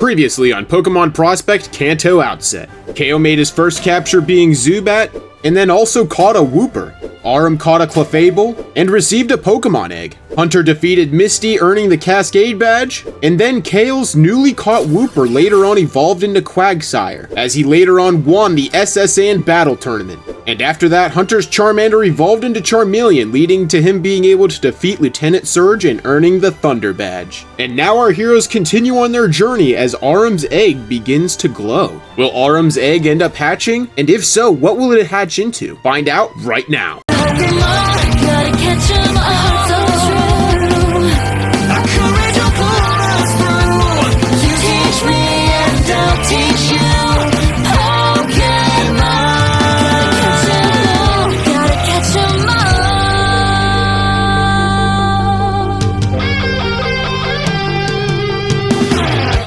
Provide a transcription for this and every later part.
Previously on Pokemon Prospect Kanto Outset, KO made his first capture being Zubat, and then also caught a Wooper. Aram caught a Clefable, and received a Pokemon Egg. Hunter defeated Misty, earning the Cascade Badge, and then Kale's newly caught Wooper later on evolved into Quagsire, as he later on won the SSN Battle Tournament. And after that, Hunter's Charmander evolved into Charmeleon, leading to him being able to defeat Lieutenant Surge and earning the Thunder Badge. And now our heroes continue on their journey as Aram's egg begins to glow. Will Aram's egg end up hatching? And if so, what will it hatch into? Find out right now.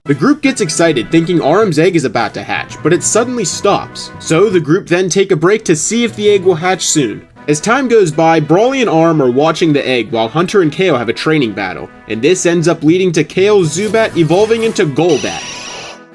The group gets excited thinking Aram's egg is about to hatch, but it suddenly stops. So the group then take a break to see if the egg will hatch soon. As time goes by, Brawly and Aram are watching the egg while Hunter and Kale have a training battle, and this ends up leading to Kale's Zubat evolving into Golbat.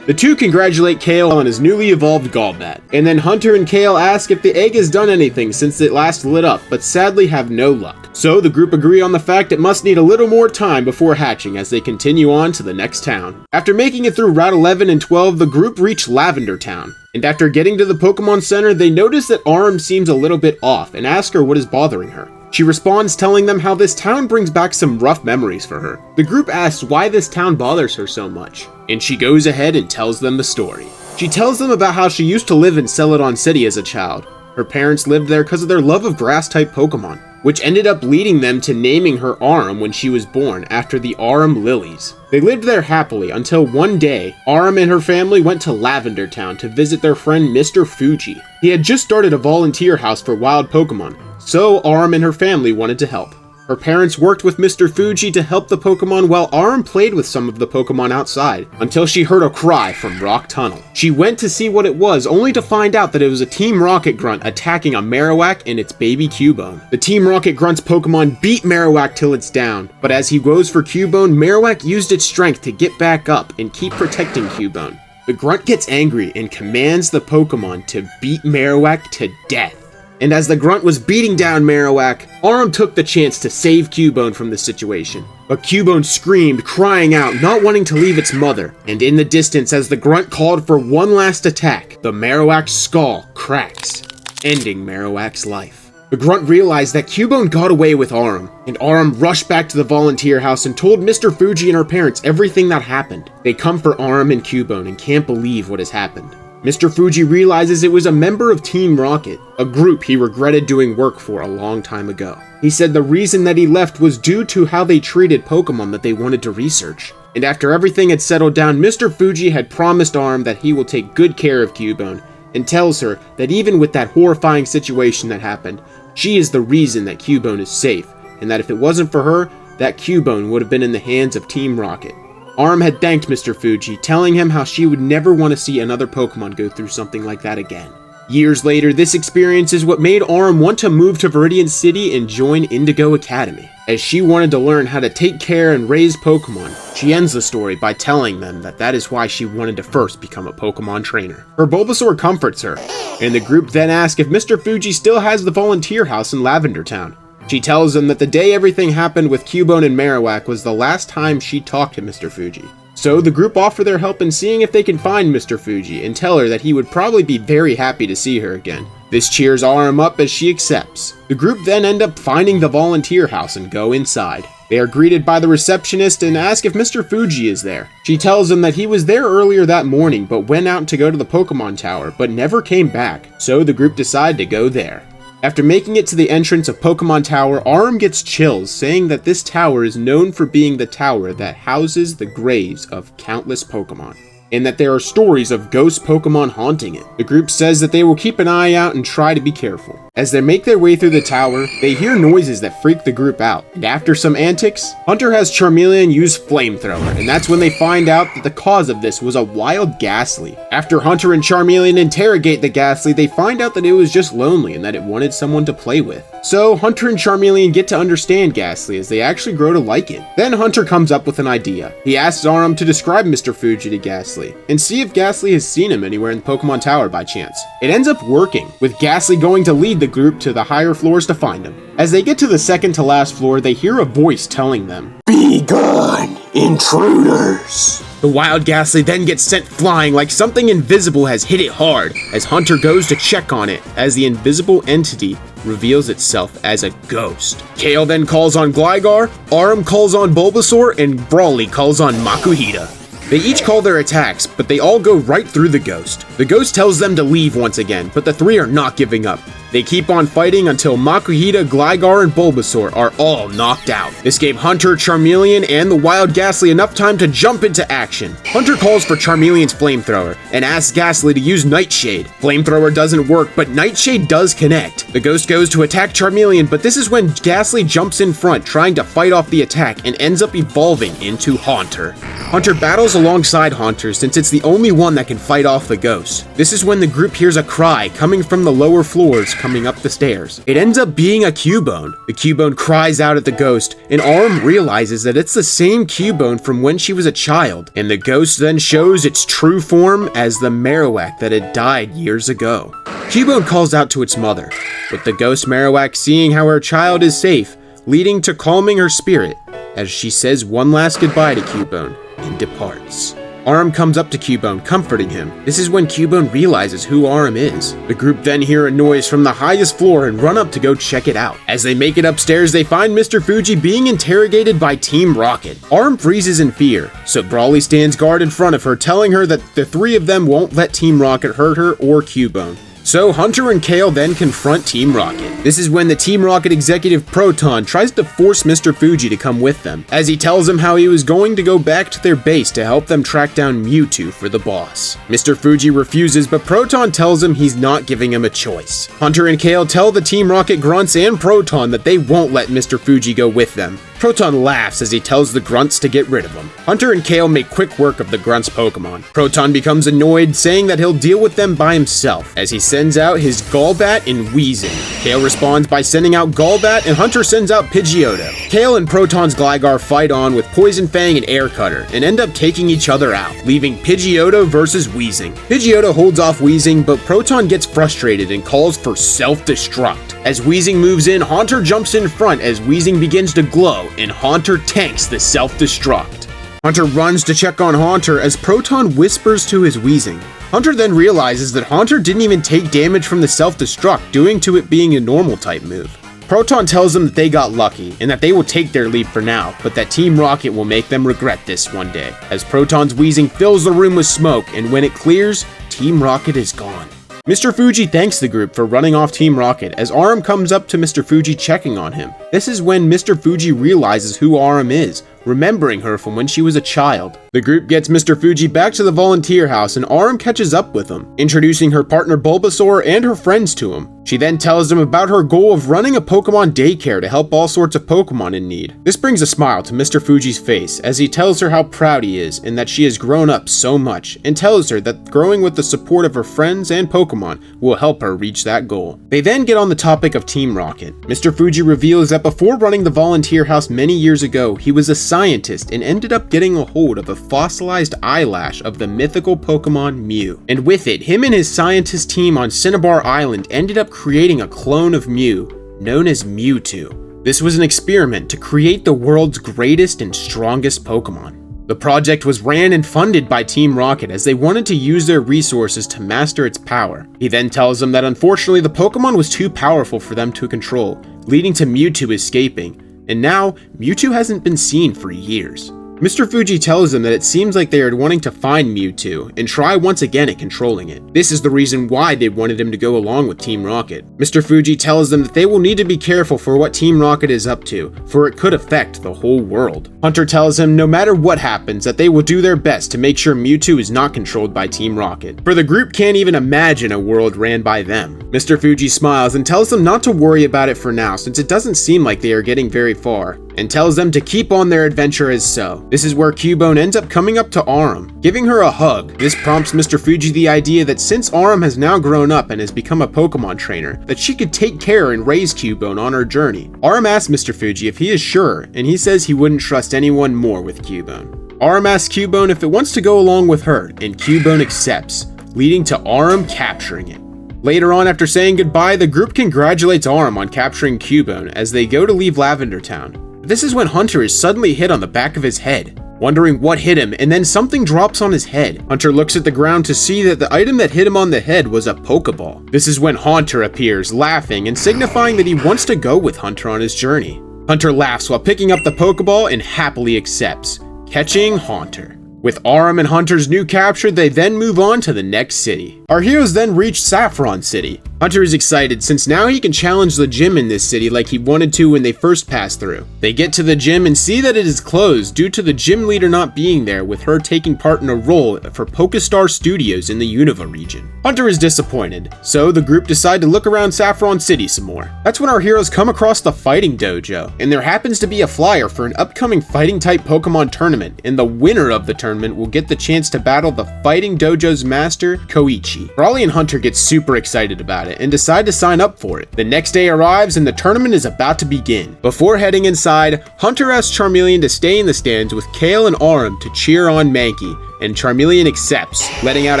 The two congratulate Kale on his newly evolved Golbat, and then Hunter and Kale ask if the egg has done anything since it last lit up, but sadly have no luck. So the group agree on the fact it must need a little more time before hatching as they continue on to the next town. After making it through Route 11 and 12, the group reach Lavender Town. And after getting to the Pokemon Center, they notice that Aram seems a little bit off and ask her what is bothering her. She responds telling them how this town brings back some rough memories for her. The group asks why this town bothers her so much, and she goes ahead and tells them the story. She tells them about how she used to live in Celadon City as a child. Her parents lived there because of their love of grass-type Pokemon, which ended up leading them to naming her Aram when she was born after the Aram Lilies. They lived there happily until one day, Aram and her family went to Lavender Town to visit their friend Mr. Fuji. He had just started a volunteer house for wild Pokemon, so Aram and her family wanted to help. Her parents worked with Mr. Fuji to help the Pokemon while Aram played with some of the Pokemon outside, until she heard a cry from Rock Tunnel. She went to see what it was, only to find out that it was a Team Rocket Grunt attacking a Marowak and its baby Cubone. The Team Rocket Grunt's Pokemon beat Marowak till it's down, but as he goes for Cubone, Marowak used its strength to get back up and keep protecting Cubone. The Grunt gets angry and commands the Pokemon to beat Marowak to death. And as the Grunt was beating down Marowak, Aram took the chance to save Cubone from the situation. But Cubone screamed, crying out, not wanting to leave its mother. And in the distance, as the Grunt called for one last attack, the Marowak's skull cracks, ending Marowak's life. The Grunt realized that Cubone got away with Aram, and Aram rushed back to the volunteer house and told Mr. Fuji and her parents everything that happened. They come for Aram and Cubone and can't believe what has happened. Mr. Fuji realizes it was a member of Team Rocket, a group he regretted doing work for a long time ago. He said the reason that he left was due to how they treated Pokemon that they wanted to research. And after everything had settled down, Mr. Fuji had promised Aram that he will take good care of Cubone, and tells her that even with that horrifying situation that happened, she is the reason that Cubone is safe, and that if it wasn't for her, that Cubone would have been in the hands of Team Rocket. Aram had thanked Mr. Fuji, telling him how she would never want to see another Pokemon go through something like that again. Years later, this experience is what made Aram want to move to Viridian City and join Indigo Academy. As she wanted to learn how to take care and raise Pokemon, she ends the story by telling them that that is why she wanted to first become a Pokemon trainer. Her Bulbasaur comforts her, and the group then asks if Mr. Fuji still has the volunteer house in Lavender Town. She tells them that the day everything happened with Cubone and Marowak was the last time she talked to Mr. Fuji. So the group offer their help in seeing if they can find Mr. Fuji and tell her that he would probably be very happy to see her again. This cheers Aram up as she accepts. The group then end up finding the volunteer house and go inside. They are greeted by the receptionist and ask if Mr. Fuji is there. She tells them that he was there earlier that morning but went out to go to the Pokemon Tower but never came back, so the group decide to go there. After making it to the entrance of Pokemon Tower, Aram gets chills, saying that this tower is known for being the tower that houses the graves of countless Pokemon, and that there are stories of ghost Pokemon haunting it. The group says that they will keep an eye out and try to be careful. As they make their way through the tower, they hear noises that freak the group out, and after some antics, Hunter has Charmeleon use Flamethrower, and that's when they find out that the cause of this was a wild Ghastly. After Hunter and Charmeleon interrogate the Ghastly, they find out that it was just lonely and that it wanted someone to play with. So Hunter and Charmeleon get to understand Ghastly as they actually grow to like it. Then Hunter comes up with an idea. He asks Aram to describe Mr. Fuji to Ghastly, and see if Ghastly has seen him anywhere in the Pokemon Tower by chance. It ends up working, with Ghastly going to lead the group to the higher floors to find him. As they get to the second to last floor, they hear a voice telling them, "Be gone, intruders!" The wild Ghastly then gets sent flying like something invisible has hit it hard, as Hunter goes to check on it, as the invisible entity reveals itself as a ghost. Kale then calls on Gligar, Aram calls on Bulbasaur, and Brawly calls on Makuhita. They each call their attacks, but they all go right through the ghost. The ghost tells them to leave once again, but the three are not giving up. They keep on fighting until Makuhita, Gligar, and Bulbasaur are all knocked out. This gave Hunter, Charmeleon, and the wild Ghastly enough time to jump into action. Hunter calls for Charmeleon's Flamethrower and asks Ghastly to use Nightshade. Flamethrower doesn't work, but Nightshade does connect. The ghost goes to attack Charmeleon, but this is when Ghastly jumps in front trying to fight off the attack and ends up evolving into Haunter. Hunter battles alongside Haunter since it's the only one that can fight off the ghost. This is when the group hears a cry coming from the lower floors coming up the stairs. It ends up being a Cubone. The Cubone cries out at the ghost, and Aram realizes that it's the same Cubone from when she was a child, and the ghost then shows its true form as the Marowak that had died years ago. Cubone calls out to its mother, with the ghost Marowak seeing how her child is safe, leading to calming her spirit, as she says one last goodbye to Cubone and departs. Aram comes up to Cubone, comforting him. This is when Cubone realizes who Aram is. The group then hear a noise from the highest floor and run up to go check it out. As they make it upstairs, they find Mr. Fuji being interrogated by Team Rocket. Aram freezes in fear, so Brawly stands guard in front of her, telling her that the three of them won't let Team Rocket hurt her or Cubone. So Hunter and Kale then confront Team Rocket. This is when the Team Rocket executive Proton tries to force Mr. Fuji to come with them, as he tells him how he was going to go back to their base to help them track down Mewtwo for the boss. Mr. Fuji refuses, but Proton tells him he's not giving him a choice. Hunter and Kale tell the Team Rocket grunts and Proton that they won't let Mr. Fuji go with them. Proton laughs as he tells the grunts to get rid of him. Hunter and Kale make quick work of the grunts' Pokemon. Proton becomes annoyed, saying that he'll deal with them by himself, as he sends out his Golbat and Weezing. Kale responds by sending out Golbat, and Hunter sends out Pidgeotto. Kale and Proton's Gligar fight on with Poison Fang and Air Cutter, and end up taking each other out, leaving Pidgeotto versus Weezing. Pidgeotto holds off Weezing, but Proton gets frustrated and calls for self-destruct. As Weezing moves in, Haunter jumps in front as Weezing begins to glow, and Haunter tanks the self-destruct. Hunter runs to check on Haunter as Proton whispers to his Weezing. Hunter then realizes that Haunter didn't even take damage from the self-destruct, due to it being a normal type move. Proton tells them that they got lucky, and that they will take their leave for now, but that Team Rocket will make them regret this one day, as Proton's Weezing fills the room with smoke, and when it clears, Team Rocket is gone. Mr. Fuji thanks the group for running off Team Rocket as Aram comes up to Mr. Fuji checking on him. This is when Mr. Fuji realizes who Aram is, remembering her from when she was a child. The group gets Mr. Fuji back to the volunteer house and Aram catches up with him, introducing her partner Bulbasaur and her friends to him. She then tells them about her goal of running a Pokemon daycare to help all sorts of Pokemon in need. This brings a smile to Mr. Fuji's face as he tells her how proud he is and that she has grown up so much, and tells her that growing with the support of her friends and Pokemon will help her reach that goal. They then get on the topic of Team Rocket. Mr. Fuji reveals that before running the volunteer house many years ago, he was a scientist and ended up getting a hold of a fossilized eyelash of the mythical Pokemon Mew. And with it, him and his scientist team on Cinnabar Island ended up creating a clone of Mew, known as Mewtwo. This was an experiment to create the world's greatest and strongest Pokemon. The project was ran and funded by Team Rocket as they wanted to use their resources to master its power. He then tells them that unfortunately the Pokemon was too powerful for them to control, leading to Mewtwo escaping, and now Mewtwo hasn't been seen for years. Mr. Fuji tells them that it seems like they are wanting to find Mewtwo and try once again at controlling it. This is the reason why they wanted him to go along with Team Rocket. Mr. Fuji tells them that they will need to be careful for what Team Rocket is up to, for it could affect the whole world. Hunter tells him no matter what happens that they will do their best to make sure Mewtwo is not controlled by Team Rocket, for the group can't even imagine a world ran by them. Mr. Fuji smiles and tells them not to worry about it for now since it doesn't seem like they are getting very far, and tells them to keep on their adventure as so. This is where Cubone ends up coming up to Arum, giving her a hug. This prompts Mr. Fuji the idea that since Arum has now grown up and has become a Pokemon trainer, that she could take care and raise Cubone on her journey. Arum asks Mr. Fuji if he is sure, and he says he wouldn't trust anyone more with Cubone. Arum asks Cubone if it wants to go along with her, and Cubone accepts, leading to Arum capturing it. Later on, after saying goodbye, the group congratulates Arum on capturing Cubone as they go to leave Lavender Town. This is when Hunter is suddenly hit on the back of his head, wondering what hit him, and then something drops on his head. Hunter looks at the ground to see that the item that hit him on the head was a Pokeball. This is when Haunter appears, laughing and signifying that he wants to go with Hunter on his journey. Hunter laughs while picking up the Pokeball and happily accepts, catching Haunter. With Arum and Hunter's new capture, they then move on to the next city. Our heroes then reach Saffron City. Hunter is excited since now he can challenge the gym in this city like he wanted to when they first passed through. They get to the gym and see that it is closed due to the gym leader not being there, with her taking part in a role for Pokestar Studios in the Unova region. Hunter is disappointed, so the group decide to look around Saffron City some more. That's when our heroes come across the Fighting Dojo, and there happens to be a flyer for an upcoming fighting type Pokemon tournament, and the winner of the tournament will get the chance to battle the Fighting Dojo's master, Koichi. Brawly and Hunter get super excited about it and decide to sign up for it. The next day arrives and the tournament is about to begin. Before heading inside, Hunter asks Charmeleon to stay in the stands with Kale and Arum to cheer on Mankey, and Charmeleon accepts, letting out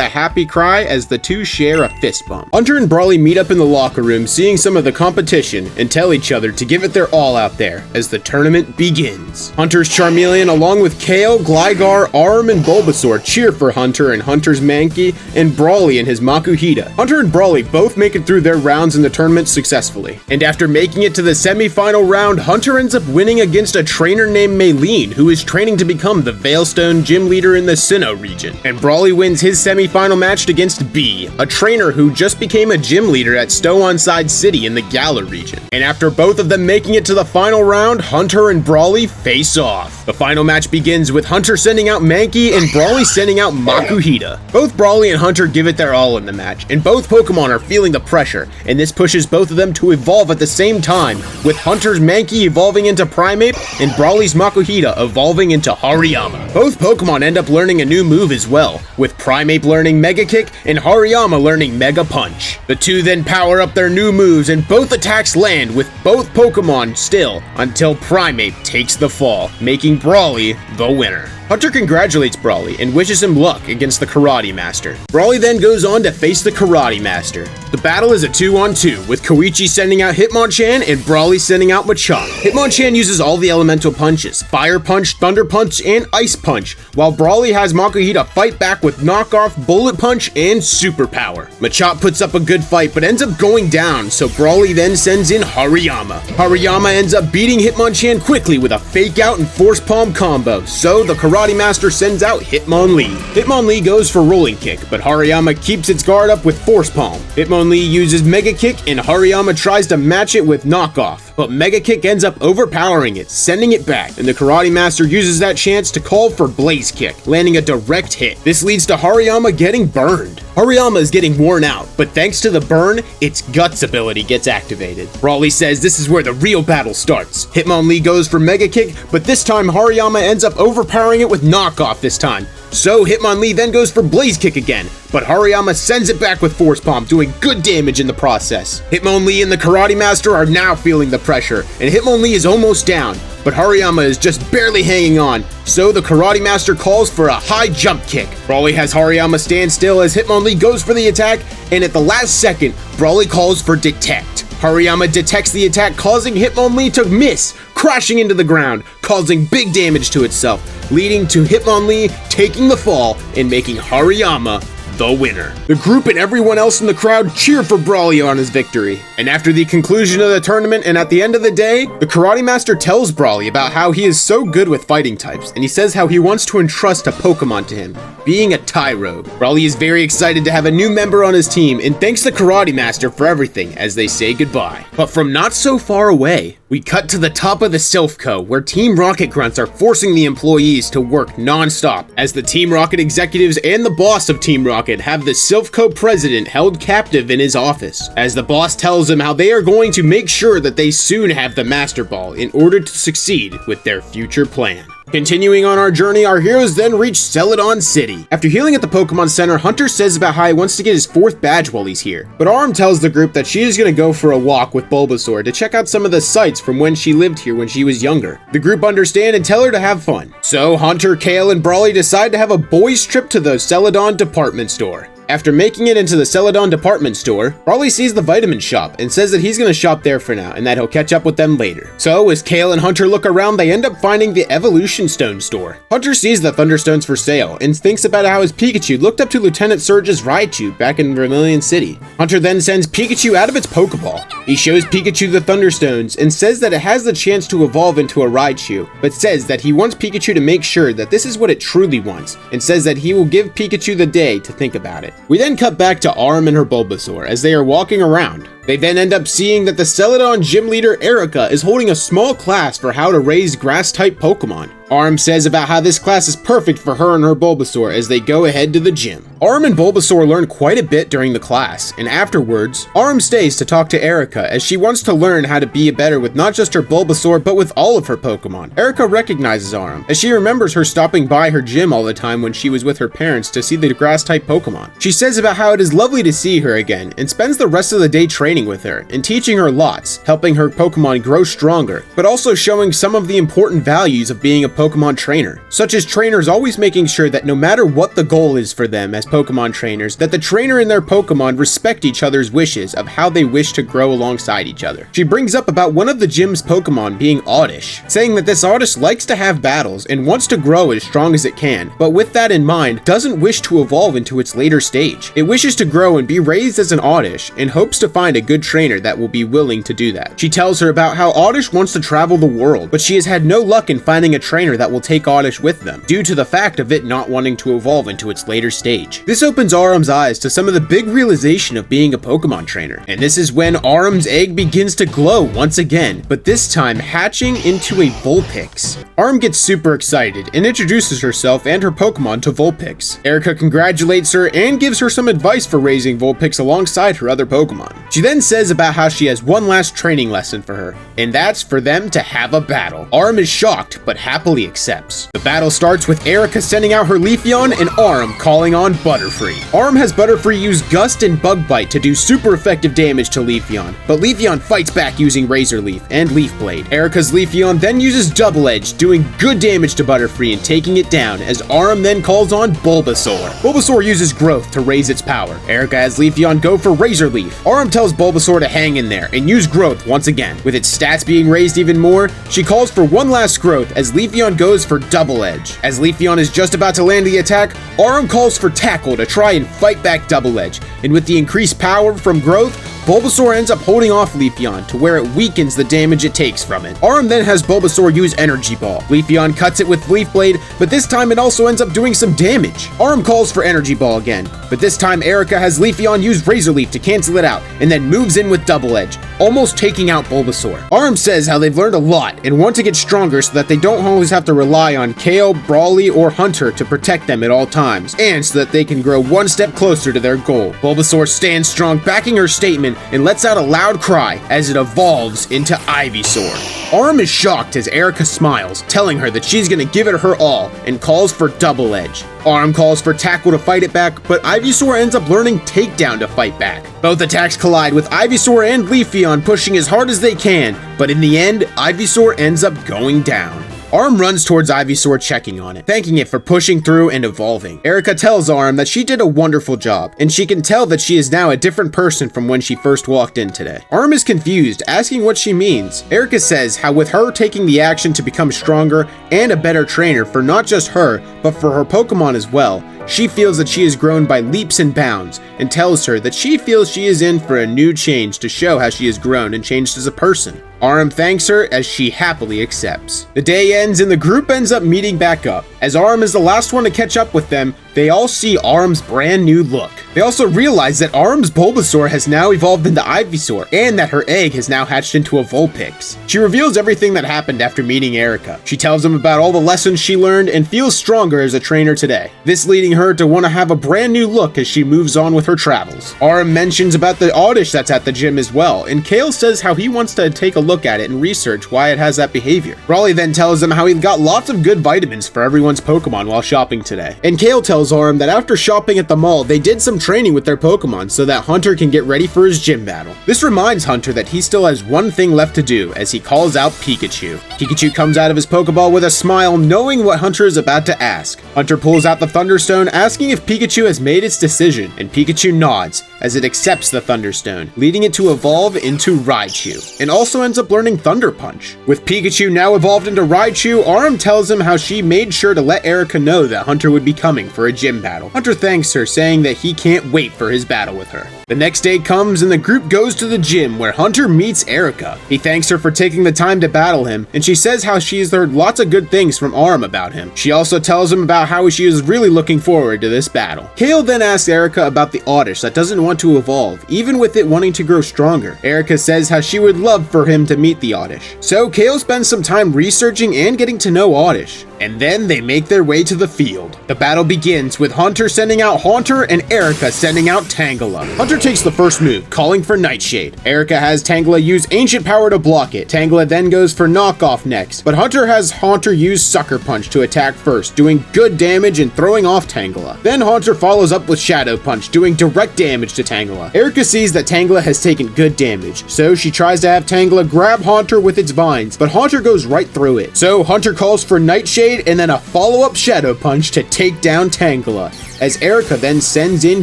a happy cry as the two share a fist bump. Hunter and Brawly meet up in the locker room seeing some of the competition and tell each other to give it their all out there as the tournament begins. Hunter's Charmeleon along with Kale, Gligar, Arum, and Bulbasaur cheer for Hunter and Hunter's Mankey, and Brawly and his Makuhita. Hunter and Brawly both make it through their rounds in the tournament successfully, and after making it to the semi-final round, Hunter ends up winning against a trainer named Maylene, who is training to become the Veilstone gym leader in the Sinnoh region. And Brawly wins his semi-final match against B, a trainer who just became a gym leader at Stow-on-Side City in the Galar region. And after both of them making it to the final round, Hunter and Brawly face off. The final match begins with Hunter sending out Mankey and Brawly sending out Makuhita. Both Brawly and Hunter give it their all in the match, and both Pokemon are feeling the pressure, and this pushes both of them to evolve at the same time, with Hunter's Mankey evolving into Primeape and Brawly's Makuhita evolving into Hariyama. Both Pokemon end up learning a new move as well, with Primeape learning Mega Kick and Hariyama learning Mega Punch. The two then power up their new moves and both attacks land, with both Pokemon still until Primeape takes the fall, making Brawly the winner. Hunter congratulates Brawly and wishes him luck against the Karate Master. Brawly then goes on to face the Karate Master. The battle is a 2-on-2, with Koichi sending out Hitmonchan and Brawly sending out Machop. Hitmonchan uses all the elemental punches, Fire Punch, Thunder Punch, and Ice Punch, while Brawly has Makuhita fight back with knockoff Bullet Punch and Super Power. Machop puts up a good fight but ends up going down, so Brawly then sends in Hariyama. Hariyama ends up beating Hitmonchan quickly with a Fake Out and Force Palm combo, so the Karate Master sends out Hitmonlee. Hitmonlee goes for Rolling Kick, but Hariyama keeps its guard up with Force Palm. Hitmonlee uses Mega Kick and Hariyama tries to match it with Knockoff, but Mega Kick ends up overpowering it, sending it back, and the Karate Master uses that chance to call for Blaze Kick, landing a direct hit. This leads to Hariyama getting burned. Hariyama is getting worn out, but thanks to the burn, its Guts ability gets activated. Brawly says this is where the real battle starts. Hitmonlee goes for Mega Kick, but this time Hariyama ends up overpowering it with Knockoff this time. So Hitmonlee then goes for Blaze Kick again, but Hariyama sends it back with Force Palm, doing good damage in the process. Hitmonlee and the Karate Master are now feeling the pressure, and Hitmonlee is almost down, but Hariyama is just barely hanging on, so the Karate Master calls for a high jump kick. Brawly has Hariyama stand still as Hitmonlee goes for the attack, and at the last second, Brawly calls for Detect. Hariyama detects the attack, causing Hitmonlee to miss, crashing into the ground, causing big damage to itself, leading to Hitmonlee taking the fall and making Hariyama the winner. The group and everyone else in the crowd cheer for Brawly on his victory. And after the conclusion of the tournament and at the end of the day, the karate master tells Brawly about how he is so good with fighting types, and he says how he wants to entrust a Pokemon to him, being a Tyro. Brawly is very excited to have a new member on his team and thanks the karate master for everything as they say goodbye. But from not so far away, we cut to the top of the Silph Co, where Team Rocket grunts are forcing the employees to work non-stop, as the Team Rocket executives and the boss of Team Rocket have the Silph Co president held captive in his office, as the boss tells him how they are going to make sure that they soon have the Master Ball in order to succeed with their future plan. Continuing on our journey, our heroes then reach Celadon City. After healing at the Pokemon Center, Hunter says about how he wants to get his 4th badge while he's here. But Aurum tells the group that she is going to go for a walk with Bulbasaur to check out some of the sights from when she lived here when she was younger. The group understand and tell her to have fun. So Hunter, Kale, and Brawly decide to have a boys' trip to the Celadon department store. After making it into the Celadon department store, Brawly sees the vitamin shop and says that he's gonna shop there for now and that he'll catch up with them later. So as Kale and Hunter look around, they end up finding the Evolution Stone store. Hunter sees the Thunderstones for sale and thinks about how his Pikachu looked up to Lieutenant Surge's Raichu back in Vermilion City. Hunter then sends Pikachu out of its Pokeball. He shows Pikachu the Thunderstones and says that it has the chance to evolve into a Raichu, but says that he wants Pikachu to make sure that this is what it truly wants, and says that he will give Pikachu the day to think about it. We then cut back to Aurum and her Bulbasaur as they are walking around. They then end up seeing that the Celadon gym leader Erica is holding a small class for how to raise grass-type Pokemon. Aurum says about how this class is perfect for her and her Bulbasaur as they go ahead to the gym. Aurum and Bulbasaur learn quite a bit during the class, and afterwards, Aurum stays to talk to Erica as she wants to learn how to be better with not just her Bulbasaur but with all of her Pokemon. Erica recognizes Aurum as she remembers her stopping by her gym all the time when she was with her parents to see the grass-type Pokemon. She says about how it is lovely to see her again and spends the rest of the day training with her and teaching her lots, helping her Pokemon grow stronger, but also showing some of the important values of being a Pokemon trainer, such as trainers always making sure that no matter what the goal is for them as Pokemon trainers, that the trainer and their Pokemon respect each other's wishes of how they wish to grow alongside each other. She brings up about one of the gym's Pokemon being Oddish, saying that this Oddish likes to have battles and wants to grow as strong as it can, but with that in mind, doesn't wish to evolve into its later stage. It wishes to grow and be raised as an Oddish and hopes to find a good trainer that will be willing to do that. She tells her about how Oddish wants to travel the world, but she has had no luck in finding a trainer that will take Oddish with them, due to the fact of it not wanting to evolve into its later stage. This opens Aurum's eyes to some of the big realization of being a Pokemon trainer, and this is when Aurum's egg begins to glow once again, but this time hatching into a Vulpix. Aurum gets super excited and introduces herself and her Pokemon to Vulpix. Erica congratulates her and gives her some advice for raising Vulpix alongside her other Pokemon. She then says about how she has one last training lesson for her, and that's for them to have a battle. Aurum is shocked, but happily accepts. The battle starts with Erica sending out her Leafeon and Aurum calling on Butterfree. Aurum has Butterfree use Gust and Bug Bite to do super effective damage to Leafeon, but Leafeon fights back using Razor Leaf and Leaf Blade. Erica's Leafeon then uses Double Edge, doing good damage to Butterfree and taking it down, as Aurum then calls on Bulbasaur. Bulbasaur uses Growth to raise its power. Erica has Leafeon go for Razor Leaf. Aurum tells Bulbasaur to hang in there and use Growth once again. With its stats being raised even more, she calls for one last Growth as Leafeon goes for Double Edge. As Leafeon is just about to land the attack, Aurum calls for Tackle to try and fight back Double Edge, and with the increased power from Growth, Bulbasaur ends up holding off Leafeon to where it weakens the damage it takes from it. Aurum then has Bulbasaur use Energy Ball. Leafeon cuts it with Leaf Blade, but this time it also ends up doing some damage. Aurum calls for Energy Ball again, but this time Erica has Leafeon use Razor Leaf to cancel it out, and then moves in with Double Edge, almost taking out Bulbasaur. Aurum says how they've learned a lot and want to get stronger so that they don't always have to rely on Kale, Brawly, or Hunter to protect them at all times, and so that they can grow one step closer to their goal. Bulbasaur stands strong, backing her statement, and lets out a loud cry as it evolves into Ivysaur. Aurum is shocked as Erica smiles, telling her that she's gonna give it her all, and calls for Double Edge. Aurum calls for Tackle to fight it back, but Ivysaur ends up learning Takedown to fight back. Both attacks collide with Ivysaur and Leafeon pushing as hard as they can, but in the end, Ivysaur ends up going down. Arm runs towards Ivysaur checking on it, thanking it for pushing through and evolving. Erica tells Arm that she did a wonderful job, and she can tell that she is now a different person from when she first walked in today. Arm is confused, asking what she means. Erica says how with her taking the action to become stronger and a better trainer for not just her, but for her Pokemon as well, she feels that she has grown by leaps and bounds, and tells her that she feels she is in for a new change to show how she has grown and changed as a person. Arm thanks her as she happily accepts. The day ends and the group ends up meeting back up. As Arm is the last one to catch up with them, they all see Arm's brand new look. They also realize that Arm's Bulbasaur has now evolved into Ivysaur, and that her egg has now hatched into a Vulpix. She reveals everything that happened after meeting Erica. She tells them about all the lessons she learned and feels stronger as a trainer today. This leading her to want to have a brand new look as she moves on with her travels. Arm mentions about the Oddish that's at the gym as well, and Kale says how he wants to take a look at it and research why it has that behavior. Brawly then tells them how he got lots of good vitamins for everyone's Pokemon while shopping today. And Kale tells Arm that after shopping at the mall, they did some training with their Pokemon so that Hunter can get ready for his gym battle. This reminds Hunter that he still has one thing left to do as he calls out Pikachu. Pikachu comes out of his Pokeball with a smile, knowing what Hunter is about to ask. Hunter pulls out the Thunderstone, asking if Pikachu has made its decision, and Pikachu nods as it accepts the Thunderstone, leading it to evolve into Raichu, and also ends up learning Thunder Punch. With Pikachu now evolved into Raichu, Arm tells him how she made sure to let Erica know that Hunter would be coming for a gym battle. Hunter thanks her, saying that he can't wait for his battle with her. The next day comes and the group goes to the gym where Hunter meets Erica. He thanks her for taking the time to battle him, and she says how she's heard lots of good things from Arm about him. She also tells him about how she is really looking forward to this battle. Kale then asks Erica about the Oddish that doesn't want to evolve, even with it wanting to grow stronger. Erica says how she would love for him to meet the Oddish. So Kale spends some time researching and getting to know Oddish, and then they make their way to the field. The battle begins with Hunter sending out Haunter and Erica sending out Tangela. Hunter takes the first move, calling for Nightshade. Erica has Tangela use Ancient Power to block it. Tangela then goes for Knockoff next, but Hunter has Haunter use Sucker Punch to attack first, doing good damage and throwing off Tangela. Then Haunter follows up with Shadow Punch, doing direct damage to Tangela. Erica sees that Tangela has taken good damage, so she tries to have Tangela grab Haunter with its vines, but Haunter goes right through it. So Hunter calls for Nightshade and then a follow-up Shadow Punch to take down Tangela, as Erica then sends in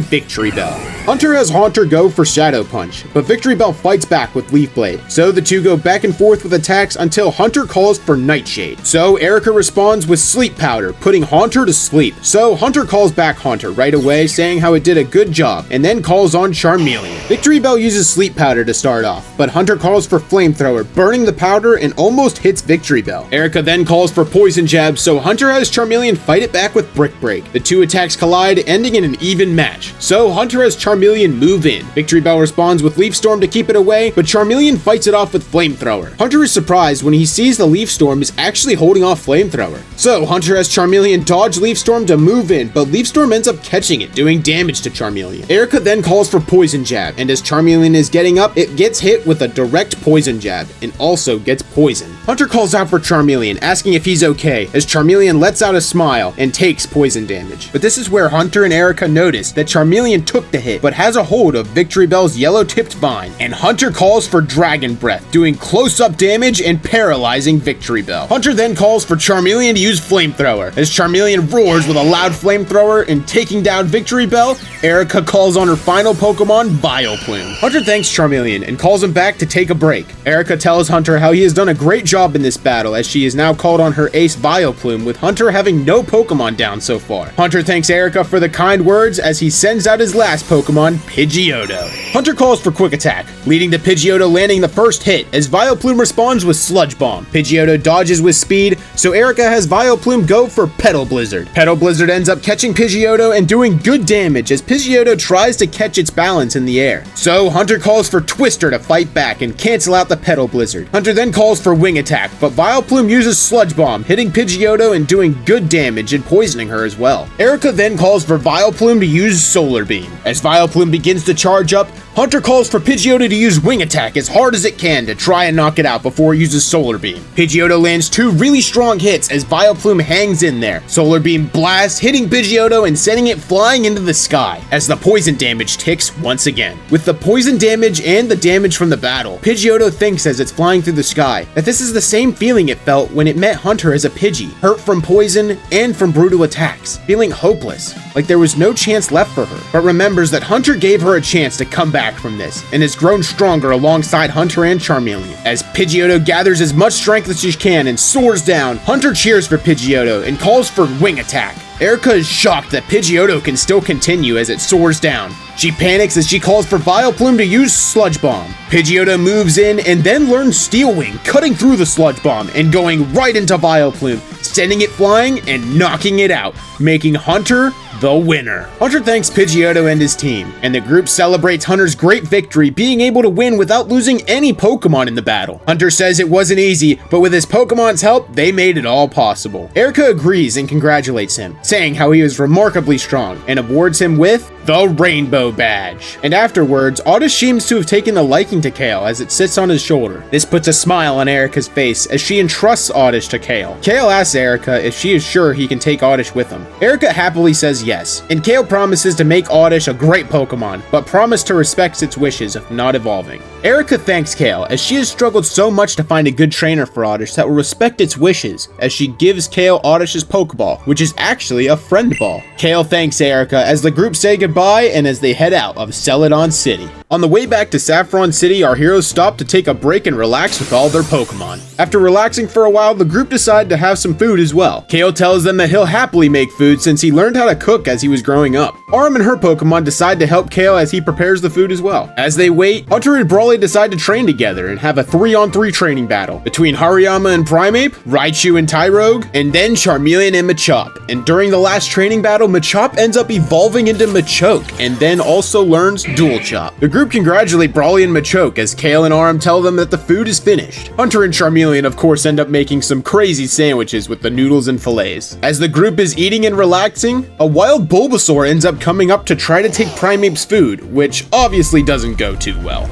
Victory Bell. Hunter has Haunter go for Shadow Punch, but Victory Bell fights back with Leaf Blade, so the two go back and forth with attacks until Hunter calls for Nightshade. So Erica responds with Sleep Powder, putting Haunter to sleep. So Hunter calls back Haunter right away, saying how it did a good job, and then calls on Charmeleon. Victory Bell uses Sleep Powder to start off, but Hunter calls for Flamethrower, burning the powder and almost hits Victory Bell. Erica then calls for Poison Jab, so Hunter has Charmeleon fight it back with Brick Break. The two attacks collide, ending in an even match. So Hunter has Charmeleon move in. Victory Bell responds with Leaf Storm to keep it away, but Charmeleon fights it off with Flamethrower. Hunter is surprised when he sees the Leaf Storm is actually holding off Flamethrower. So Hunter has Charmeleon dodge Leaf Storm to move in, but Leaf Storm ends up catching it, doing damage to Charmeleon. Erica then calls for Poison Jab, and as Charmeleon is getting up, it gets hit with a direct Poison Jab, and also gets poisoned. Hunter calls out for Charmeleon, asking if he's okay, as Charmeleon lets out a smile and takes poison damage. But this is where Hunter and Erica notice that Charmeleon took the hit, but has a hold of Victory Bell's yellow-tipped vine, and Hunter calls for Dragon Breath, doing close-up damage and paralyzing Victory Bell. Hunter then calls for Charmeleon to use Flamethrower. As Charmeleon roars with a loud Flamethrower and taking down Victory Bell, Erica calls on her final Pokemon, Vileplume. Hunter thanks Charmeleon and calls him back to take a break. Erica tells Hunter how he has done a great job in this battle, as she is now called on her ace Vileplume, with Hunter having no Pokemon down so far. Hunter thanks Erica for the kind words as he sends out his last Pokemon, Pidgeotto. Hunter calls for Quick Attack, leading to Pidgeotto landing the first hit as Vileplume responds with Sludge Bomb. Pidgeotto dodges with speed, so Erica has Vileplume go for Petal Blizzard. Petal Blizzard ends up catching Pidgeotto and doing good damage as Pidgeotto tries to catch its balance in the air. So Hunter calls for Twister to fight back and cancel out the Petal Blizzard. Hunter then calls for Wing Attack, but Vileplume uses Sludge Bomb, hitting Pidgeotto and doing good damage and poisoning her as well. Erica then calls for Vileplume to use Solar Beam. As Vileplume begins to charge up, Hunter calls for Pidgeotto to use Wing Attack as hard as it can to try and knock it out before it uses Solar Beam. Pidgeotto lands 2 really strong hits as Vileplume hangs in there. Solar Beam blasts, hitting Pidgeotto and sending it flying into the sky as the poison damage ticks once again. With the poison damage and the damage from the battle, Pidgeotto thinks as it's flying through the sky that this is the same feeling it felt when it met Hunter as a Pidgey, hurt from poison and from brutal attacks, feeling hopeless, like there was no chance left for her, but remembers that Hunter gave her a chance to come back from this, and has grown stronger alongside Hunter and Charmeleon. As Pidgeotto gathers as much strength as she can and soars down, Hunter cheers for Pidgeotto and calls for Wing Attack. Erica is shocked that Pidgeotto can still continue as it soars down. She panics as she calls for Vileplume to use Sludge Bomb. Pidgeotto moves in and then learns Steel Wing, cutting through the Sludge Bomb and going right into Vileplume, sending it flying and knocking it out, making Hunter the winner. Hunter thanks Pidgeotto and his team, and the group celebrates Hunter's great victory, being able to win without losing any Pokemon in the battle. Hunter says it wasn't easy, but with his Pokemon's help, they made it all possible. Erica agrees and congratulates him, saying how he was remarkably strong, and awards him with the Rainbow Badge. And afterwards, Oddish seems to have taken a liking to Kale as it sits on his shoulder. This puts a smile on Erica's face as she entrusts Oddish to Kale. Kale asks Erica if she is sure he can take Oddish with him. Erica happily says yes, and Kale promises to make Oddish a great Pokemon, but promises to respect its wishes of not evolving. Erica thanks Kale as she has struggled so much to find a good trainer for Oddish that will respect its wishes, as she gives Kale Oddish's Pokeball, which is actually a friend ball. Kale thanks Erica as the group say goodbye and as they head out of Celadon City. On the way back to Saffron City, our heroes stop to take a break and relax with all their Pokemon. After relaxing for a while, the group decide to have some food as well. Kale tells them that he'll happily make food since he learned how to cook as he was growing up. Arm and her Pokemon decide to help Kale as he prepares the food as well. As they wait, Hunter and Brawly decide to train together and have a 3-on-3 training battle between Hariyama and Primeape, Raichu and Tyrogue, and then Charmeleon and Machop. And during the last training battle, Machop ends up evolving into Machoke and then also learns Dual Chop. The group congratulate Brawly and Machoke as Kale and Arm tell them that the food is finished. Hunter and Charmeleon of course end up making some crazy sandwiches with the noodles and fillets. As the group is eating and relaxing, a wild Bulbasaur ends up coming up to try to take Primeape's food, which obviously doesn't go too well.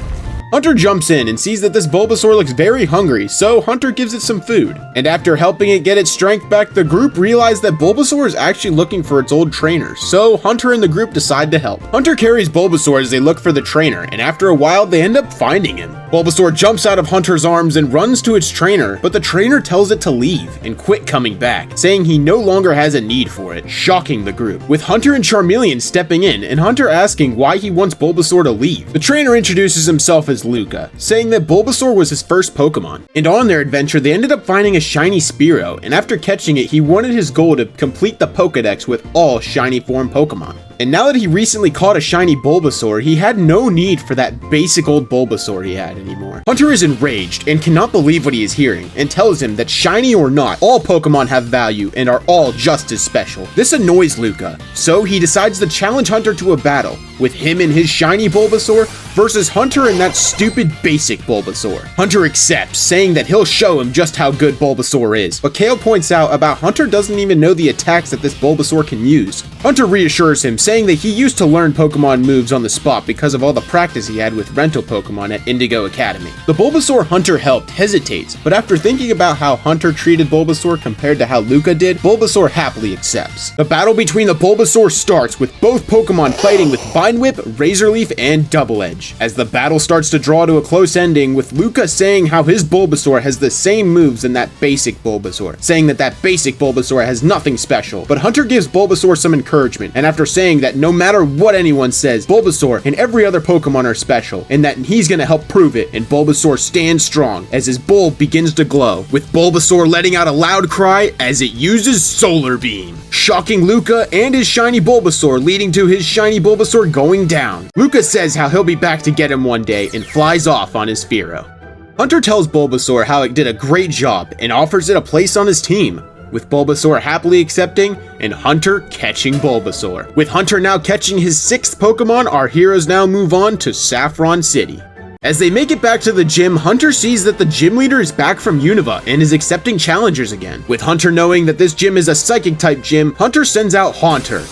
Hunter jumps in and sees that this Bulbasaur looks very hungry, so Hunter gives it some food. And after helping it get its strength back, the group realize that Bulbasaur is actually looking for its old trainer, so Hunter and the group decide to help. Hunter carries Bulbasaur as they look for the trainer, and after a while they end up finding him. Bulbasaur jumps out of Hunter's arms and runs to its trainer, but the trainer tells it to leave and quit coming back, saying he no longer has a need for it, shocking the group, with Hunter and Charmeleon stepping in and Hunter asking why he wants Bulbasaur to leave. The trainer introduces himself as Luca, saying that Bulbasaur was his first Pokemon. And on their adventure, they ended up finding a shiny Spearow, and after catching it, he wanted his goal to complete the Pokedex with all shiny form Pokemon. And now that he recently caught a shiny Bulbasaur, he had no need for that basic old Bulbasaur he had anymore. Hunter is enraged and cannot believe what he is hearing, and tells him that shiny or not, all Pokemon have value and are all just as special. This annoys Luca, so he decides to challenge Hunter to a battle, with him and his shiny Bulbasaur versus Hunter and that stupid basic Bulbasaur. Hunter accepts, saying that he'll show him just how good Bulbasaur is, but Kale points out about Hunter doesn't even know the attacks that this Bulbasaur can use. Hunter reassures him, saying that he used to learn Pokemon moves on the spot because of all the practice he had with rental Pokemon at Indigo Academy. The Bulbasaur Hunter helped hesitates, but after thinking about how Hunter treated Bulbasaur compared to how Luca did, Bulbasaur happily accepts. The battle between the Bulbasaur starts with both Pokemon fighting with Vine Whip, Razor Leaf, and Double Edge. As the battle starts to draw to a close ending, with Luca saying how his Bulbasaur has the same moves in that basic Bulbasaur, saying that that basic Bulbasaur has nothing special, but Hunter gives Bulbasaur some encouragement, and after saying that no matter what anyone says, Bulbasaur and every other Pokemon are special, and that he's gonna help prove it, and Bulbasaur stands strong as his bulb begins to glow, with Bulbasaur letting out a loud cry as it uses Solar Beam, shocking Luca and his shiny Bulbasaur, leading to his shiny Bulbasaur going down. Luca says how he'll be back to get him one day and flies off on his Spearow. Hunter tells Bulbasaur how it did a great job and offers it a place on his team, with Bulbasaur happily accepting and Hunter catching Bulbasaur. With Hunter now catching his 6th Pokemon, our heroes now move on to Saffron City. As they make it back to the gym, Hunter sees that the gym leader is back from Unova and is accepting challengers again. With Hunter knowing that this gym is a psychic type gym, Hunter sends out Haunter.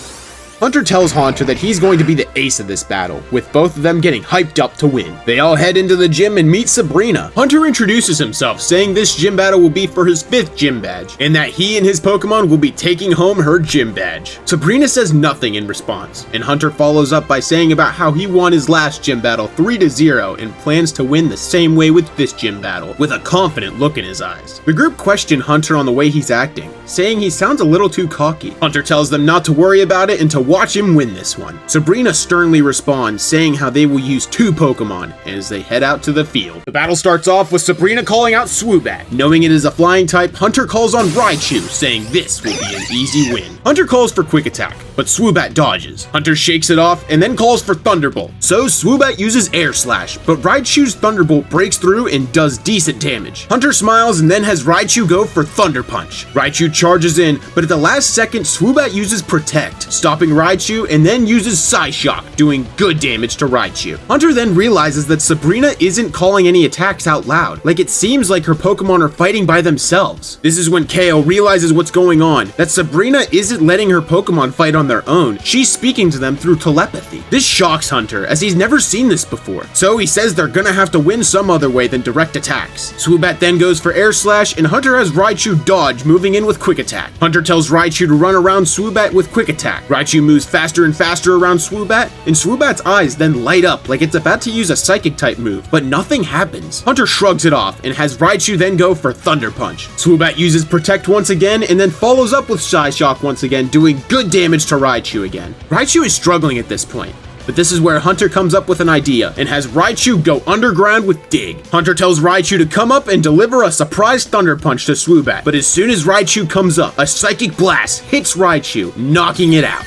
Hunter tells Haunter that he's going to be the ace of this battle, with both of them getting hyped up to win. They all head into the gym and meet Sabrina. Hunter introduces himself, saying this gym battle will be for his 5th gym badge, and that he and his Pokemon will be taking home her gym badge. Sabrina says nothing in response, and Hunter follows up by saying about how he won his last gym battle 3-0 and plans to win the same way with this gym battle, with a confident look in his eyes. The group question Hunter on the way he's acting, saying he sounds a little too cocky. Hunter tells them not to worry about it and to watch him win this one. Sabrina sternly responds, saying how they will use 2 Pokemon as they head out to the field. The battle starts off with Sabrina calling out Swoobat. Knowing it is a flying type, Hunter calls on Raichu, saying this will be an easy win. Hunter calls for Quick Attack, but Swoobat dodges. Hunter shakes it off and then calls for Thunderbolt. So Swoobat uses Air Slash, but Raichu's Thunderbolt breaks through and does decent damage. Hunter smiles and then has Raichu go for Thunder Punch. Raichu charges in, but at the last second, Swoobat uses Protect, stopping Raichu, and then uses Psyshock, doing good damage to Raichu. Hunter then realizes that Sabrina isn't calling any attacks out loud, like it seems like her Pokemon are fighting by themselves. This is when Kale realizes what's going on, that Sabrina isn't letting her Pokemon fight on their own, she's speaking to them through telepathy. This shocks Hunter, as he's never seen this before, so he says they're gonna have to win some other way than direct attacks. Swoobat then goes for Air Slash, and Hunter has Raichu dodge, moving in with Quick Attack. Hunter tells Raichu to run around Swoobat with Quick Attack. Raichu moves faster and faster around Swoobat, and Swoobat's eyes then light up like it's about to use a Psychic type move, but nothing happens. Hunter shrugs it off and has Raichu then go for Thunder Punch. Swoobat uses Protect once again and then follows up with Psyshock once again, doing good damage to Raichu again. Raichu is struggling at this point, but this is where Hunter comes up with an idea and has Raichu go underground with Dig. Hunter tells Raichu to come up and deliver a surprise Thunder Punch to Swoobat, but as soon as Raichu comes up, a Psychic Blast hits Raichu, knocking it out.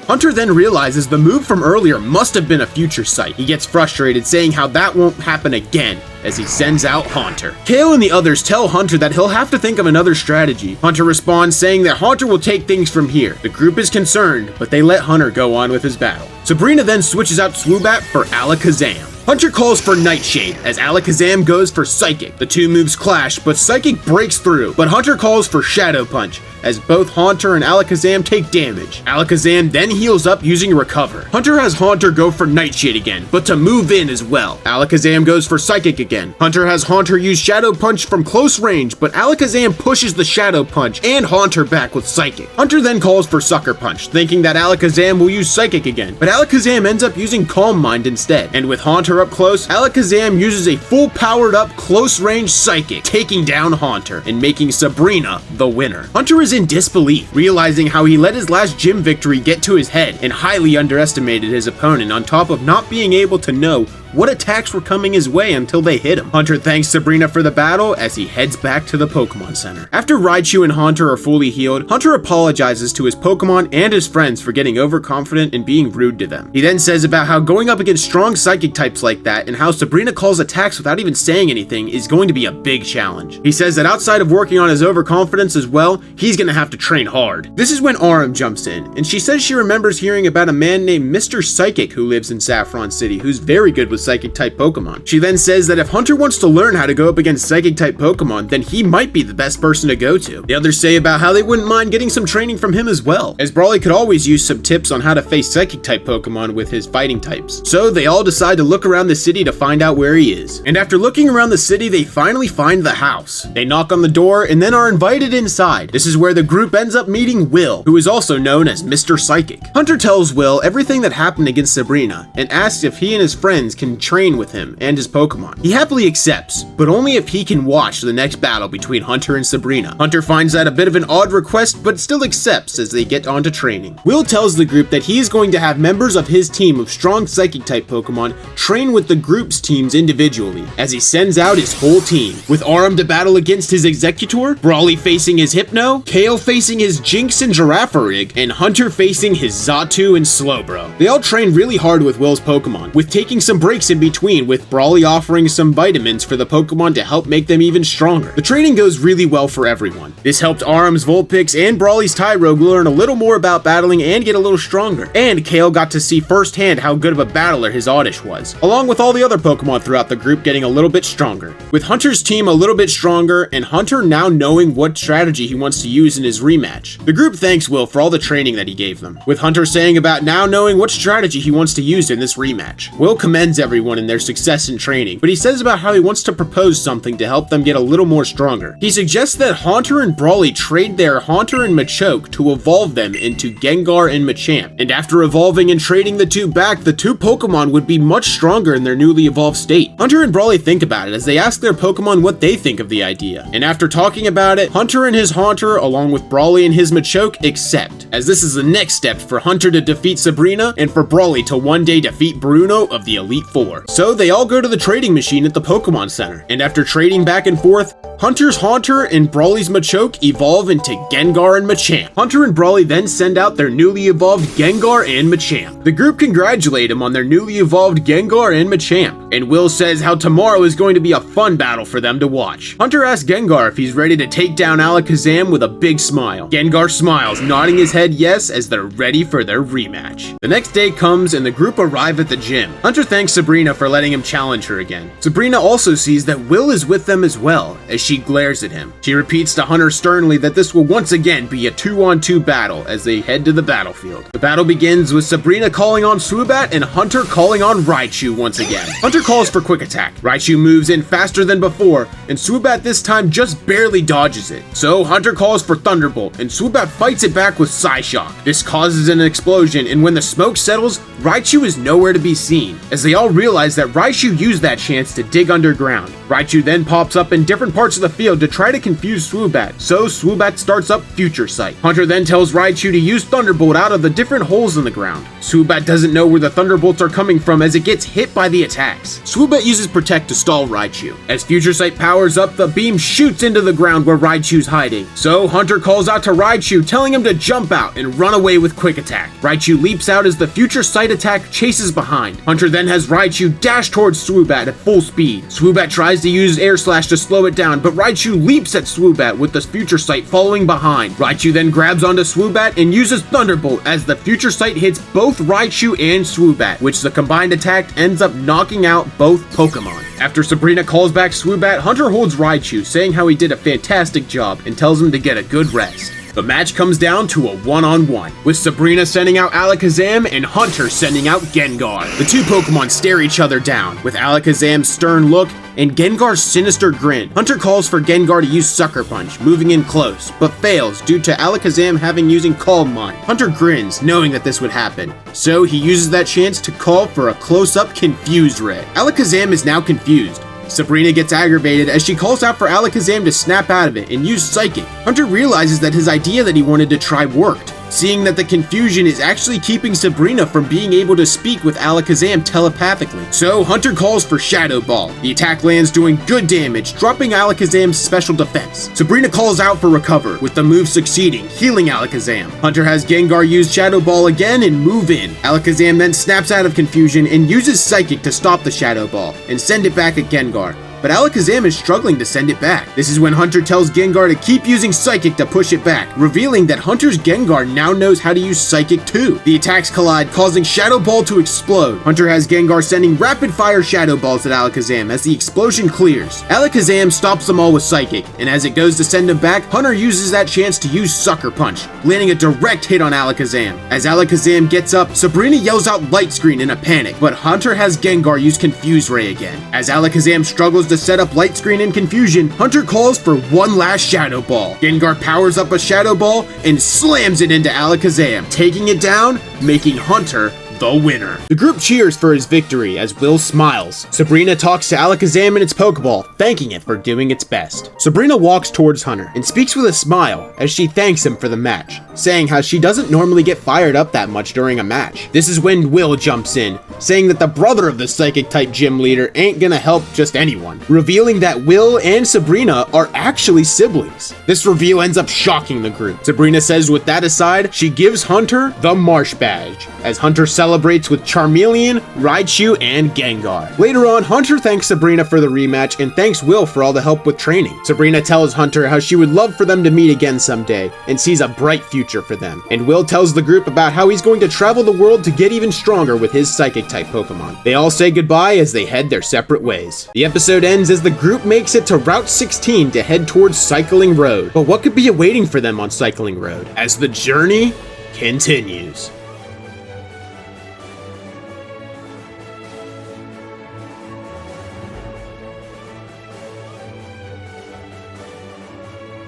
Hunter then realizes the move from earlier must have been a future sight. He gets frustrated, saying how that won't happen again, as he sends out Haunter. Kale and the others tell Hunter that he'll have to think of another strategy. Hunter responds, saying that Haunter will take things from here. The group is concerned, but they let Hunter go on with his battle. Sabrina then switches out Swoobat for Alakazam. Hunter calls for Nightshade, as Alakazam goes for Psychic. The 2 moves clash, but Psychic breaks through, but Hunter calls for Shadow Punch, as both Haunter and Alakazam take damage. Alakazam then heals up using Recover. Hunter has Haunter go for Nightshade again, but to move in as well. Alakazam goes for Psychic again. Hunter has Haunter use Shadow Punch from close range, but Alakazam pushes the Shadow Punch and Haunter back with Psychic. Hunter then calls for Sucker Punch, thinking that Alakazam will use Psychic again, but Alakazam ends up using Calm Mind instead, and with Haunter up close, Alakazam uses a full powered up close range Psychic, taking down Haunter and making Sabrina the winner. Hunter is in disbelief, realizing how he let his last gym victory get to his head and highly underestimated his opponent, on top of not being able to know what attacks were coming his way until they hit him. Hunter thanks Sabrina for the battle as he heads back to the Pokemon Center. After Raichu and Haunter are fully healed, Hunter apologizes to his Pokemon and his friends for getting overconfident and being rude to them. He then says about how going up against strong Psychic types like that and how Sabrina calls attacks without even saying anything is going to be a big challenge. He says that outside of working on his overconfidence as well, he's gonna have to train hard. This is when Aram jumps in, and she says she remembers hearing about a man named Mr. Psychic who lives in Saffron City, who's very good with Psychic type Pokemon. She then says that if Hunter wants to learn how to go up against Psychic type Pokemon, then he might be the best person to go to. The others say about how they wouldn't mind getting some training from him as well, as Brawly could always use some tips on how to face Psychic type Pokemon with his fighting types. So they all decide to look around the city to find out where he is. And after looking around the city, they finally find the house. They knock on the door and then are invited inside. This is where the group ends up meeting Will, who is also known as Mr. Psychic. Hunter tells Will everything that happened against Sabrina and asks if he and his friends can train with him and his Pokemon. He happily accepts, but only if he can watch the next battle between Hunter and Sabrina. Hunter finds that a bit of an odd request, but still accepts as they get on to training. Will tells the group that he is going to have members of his team of strong Psychic type Pokemon train with the group's teams individually, as he sends out his whole team, with Aram to battle against his Executor, Brawly facing his Hypno, Kale facing his Jinx and Girafarig, and Hunter facing his Xatu and Slowbro. They all train really hard with Will's Pokemon, with taking some breaks breaks in between, with Brawly offering some vitamins for the Pokemon to help make them even stronger. The training goes really well for everyone. This helped Aram's Vulpix and Brawly's Tyrogue learn a little more about battling and get a little stronger. And Kale got to see firsthand how good of a battler his Oddish was, along with all the other Pokemon throughout the group getting a little bit stronger. With Hunter's team a little bit stronger, and Hunter now knowing what strategy he wants to use in his rematch, the group thanks Will for all the training that he gave them, with Hunter saying about now knowing what strategy he wants to use in this rematch. Will commends everyone in their success in training, but he says about how he wants to propose something to help them get a little more stronger. He suggests that Haunter and Brawly trade their Haunter and Machoke to evolve them into Gengar and Machamp, and after evolving and trading the two back, the two Pokemon would be much stronger in their newly evolved state. Hunter and Brawly think about it as they ask their Pokemon what they think of the idea, and after talking about it, Hunter and his Haunter, along with Brawly and his Machoke, accept, as this is the next step for Hunter to defeat Sabrina and for Brawly to one day defeat Bruno of the Elite Four. So they all go to the trading machine at the Pokemon Center, and after trading back and forth, Hunter's Haunter and Brawly's Machoke evolve into Gengar and Machamp. Hunter and Brawly then send out their newly evolved Gengar and Machamp. The group congratulate him on their newly evolved Gengar and Machamp, and Will says how tomorrow is going to be a fun battle for them to watch. Hunter asks Gengar if he's ready to take down Alakazam with a big smile. Gengar smiles, nodding his head yes as they're ready for their rematch. The next day comes and the group arrive at the gym. Hunter thanks Sabrina for letting him challenge her again. Sabrina also sees that Will is with them as well, as she glares at him. She repeats to Hunter sternly that this will once again be a 2-on-2 battle as they head to the battlefield. The battle begins with Sabrina calling on Swoobat and Hunter calling on Raichu once again. Hunter calls for Quick Attack. Raichu moves in faster than before, and Swoobat this time just barely dodges it. So Hunter calls for Thunderbolt, and Swoobat fights it back with Psyshock. This causes an explosion, and when the smoke settles, Raichu is nowhere to be seen, as they all realize that Raichu used that chance to dig underground. Raichu then pops up in different parts of the field to try to confuse Swoobat, so Swoobat starts up Future Sight. Hunter then tells Raichu to use Thunderbolt out of the different holes in the ground. Swoobat doesn't know where the Thunderbolts are coming from as it gets hit by the attacks. Swoobat uses Protect to stall Raichu. As Future Sight powers up, the beam shoots into the ground where Raichu's hiding. So Hunter calls out to Raichu, telling him to jump out and run away with Quick Attack. Raichu leaps out as the Future Sight attack chases behind. Hunter then has Raichu dash towards Swoobat at full speed. Swoobat tries to use Air Slash to slow it down, but Raichu leaps at Swoobat with the Future Sight following behind. Raichu then grabs onto Swoobat and uses Thunderbolt as the Future Sight hits both Raichu and Swoobat, which the combined attack ends up knocking out both Pokemon. After Sabrina calls back Swoobat, Hunter holds Raichu, saying how he did a fantastic job and tells him to get a good rest. The match comes down to a one-on-one, with Sabrina sending out Alakazam and Hunter sending out Gengar. The two Pokemon stare each other down, with Alakazam's stern look and Gengar's sinister grin. Hunter calls for Gengar to use Sucker Punch, moving in close, but fails due to Alakazam having using Calm Mind. Hunter grins, knowing that this would happen, so he uses that chance to call for a close-up Confuse Ray. Alakazam is now confused. Sabrina gets aggravated as she calls out for Alakazam to snap out of it and use Psychic. Hunter realizes that his idea that he wanted to try worked, seeing that the confusion is actually keeping Sabrina from being able to speak with Alakazam telepathically. So Hunter calls for Shadow Ball. The attack lands doing good damage, dropping Alakazam's special defense. Sabrina calls out for Recover, with the move succeeding, healing Alakazam. Hunter has Gengar use Shadow Ball again and move in. Alakazam then snaps out of confusion and uses Psychic to stop the Shadow Ball and send it back at Gengar. But Alakazam is struggling to send it back. This is when Hunter tells Gengar to keep using Psychic to push it back, revealing that Hunter's Gengar now knows how to use Psychic too. The attacks collide, causing Shadow Ball to explode. Hunter has Gengar sending rapid-fire Shadow Balls at Alakazam as the explosion clears. Alakazam stops them all with Psychic, and as it goes to send him back, Hunter uses that chance to use Sucker Punch, landing a direct hit on Alakazam. As Alakazam gets up, Sabrina yells out Light Screen in a panic, but Hunter has Gengar use Confuse Ray again. As Alakazam struggles to set up Light Screen in confusion, Hunter calls for one last Shadow Ball. Gengar powers up a Shadow Ball and slams it into Alakazam, taking it down, making Hunter the winner. The group cheers for his victory as Will smiles. Sabrina talks to Alakazam in its Pokeball, thanking it for doing its best. Sabrina walks towards Hunter and speaks with a smile as she thanks him for the match, saying how she doesn't normally get fired up that much during a match. This is when Will jumps in, saying that the brother of the Psychic-type gym leader ain't gonna help just anyone, revealing that Will and Sabrina are actually siblings. This reveal ends up shocking the group. Sabrina says with that aside, she gives Hunter the Marsh Badge, as Hunter celebrates celebrates with Charmeleon, Raichu, and Gengar. Later on, Hunter thanks Sabrina for the rematch and thanks Will for all the help with training. Sabrina tells Hunter how she would love for them to meet again someday and sees a bright future for them. And Will tells the group about how he's going to travel the world to get even stronger with his Psychic-type Pokemon. They all say goodbye as they head their separate ways. The episode ends as the group makes it to Route 16 to head towards Cycling Road. But what could be awaiting for them on Cycling Road as the journey continues?